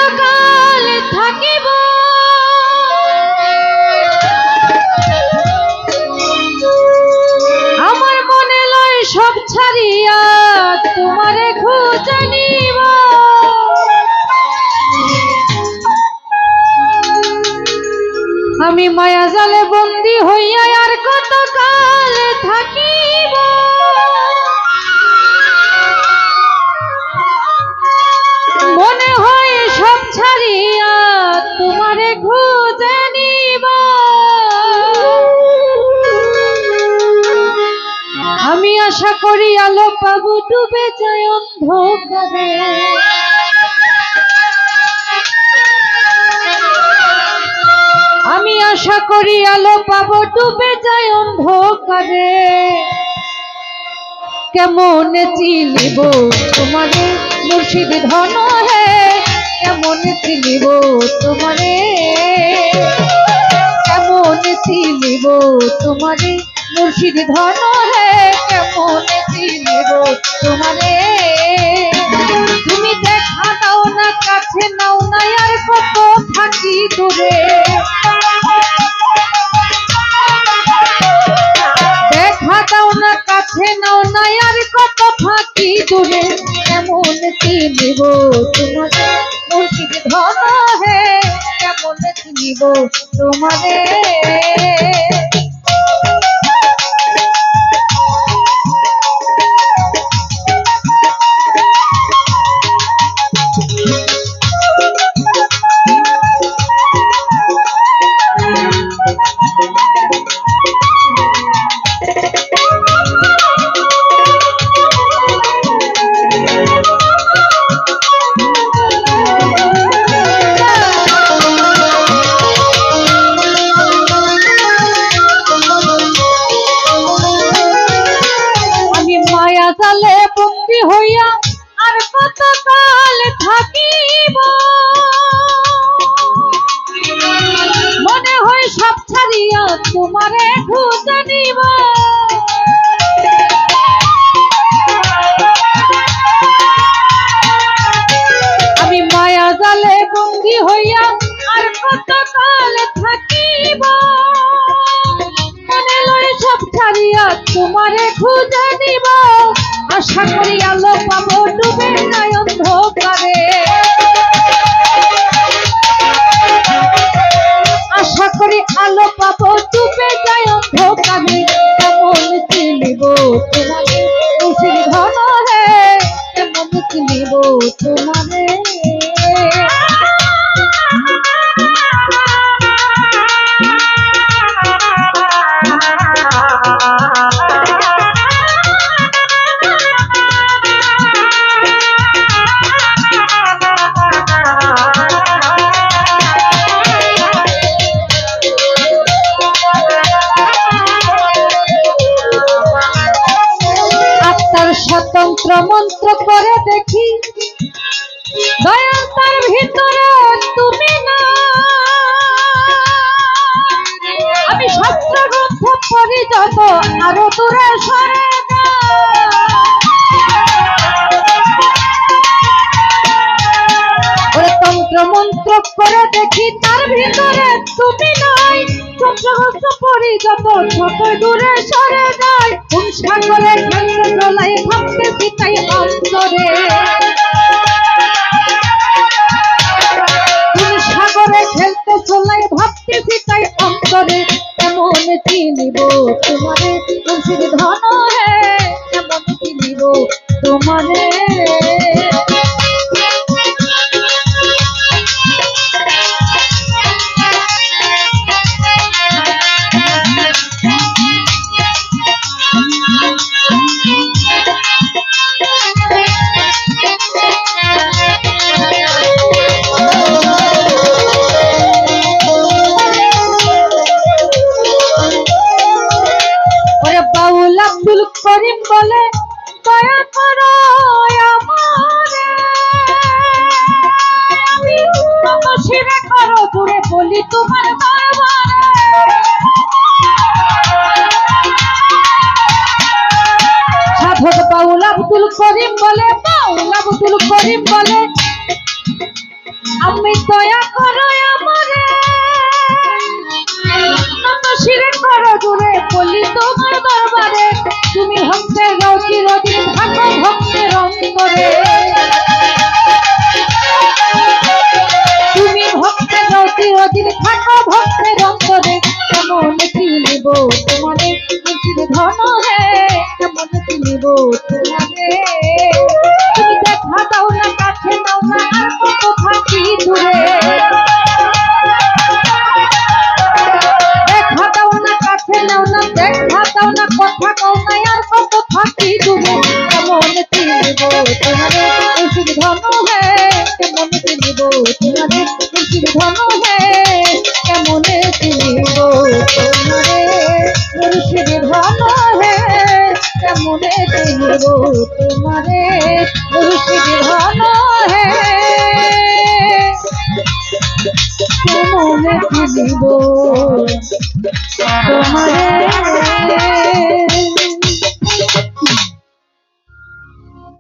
কতকাল থাকিব আমার মনে লয় সব ছাড়িয়া তোমারে খুঁজে নিব আমি মায়া জালে বন্দী হইয়া আর কতকাল থাকিব মনে হয় সব ছাড়িয়া তোমারে খুঁজে নিব আমি আশা করি আলো পাবো ডুবে যায় অন্ধকারে আমি আশা করি আলো পাবো ডুবে যায় অন্ধকারে কেমন চিনিব তোমারে মুর্শিদ ধন হে কেমন চিনিব তোমারে কেমন চিনিব তোমারে মুর্শিদ ধন হে কেমন চিনিব তোমারে তুমি দেখা দাও না কাছে নাও না আর কত থাকি দূরে দেখা দাও না কাছে নাও না আর কত থাকি দূরে কেমন চিনিব তোমারে মুর্শিদ ধন হে কেমন চিনিব তোমারে জালে বন্দী হইয়া আর কতকাল থাকিব মনে হয় সব ছাড়িয়া তোমারে খুঁজে নিব আমি মায়া জালে বন্দী হইয়া আর কতকাল থাকিব মনে লয় সব ছাড়িয়া তোমারে খুঁজে নিব আশা করি আলো পাবো ডুবে নাই অন্ধকারে আশা করি আলো পাবো ডুবে যায় অন্ধকারে কেমন চিনিব তোমারে মুর্শিদ ধন হে কেমন চিনিব তোমারে স্বতন্ত্র মন্ত্র করে দেখি দয়াল তার ভিতরে তুমি না আমি শাস্ত্র গ্রন্থ পড়ি যত আরো দূরে সরে ওরে তন্ত্র মন্ত্র করে দেখি তার ভিতরে তুমি নাই চন্দ্রহস্ত পড়ি যত ছোট দূরে সরে যায় কোন সাগরে খেলতে চলাই ভাবতেছি তাই অন্তরে কোন সাগরে খেলতে চলাই ভাবতেছি তাই অন্তরে কেমন চিনিব তোমারে মুর্শিদ ধন হে কেমন চিনিব তোমারে আব্দুল করিম বলে দয়া করো আমারে শিরে করো দূরে বলি তোমার দরবারে সাধক বাউল আব্দুল করিম বলে আমি দয়া করো আমারে নত শিরে করো দূরে বলি তোমার দরবারে তুমি ভক্তের গাও চিরদিন থাকো ভক্তের অন্তরে তুমি ভক্তের গাও চিরদিন থাকো ভক্তের অন্তরে কেমন চিনিব তোমারে মুর্শিদ ধন হে কেমন চিনিব তোমারে তুমি দেখা দাও না কাছে নাও না আর কত থাকি দূরে দেখা দাও না কাছে নাও না দেখা দাও না কথা কও না আর কত থাকি দূরে কেমন চিনিব তোমারে মুর্শিদ ধন হে কেমন চিনিব তোমারে মুর্শিদ ধন হে কেমন চিনিব তোমারে মুর্শিদ ধন হে কেমন চিনিব তোমারে মুর্শিদ ধন হে কেমন চিনিব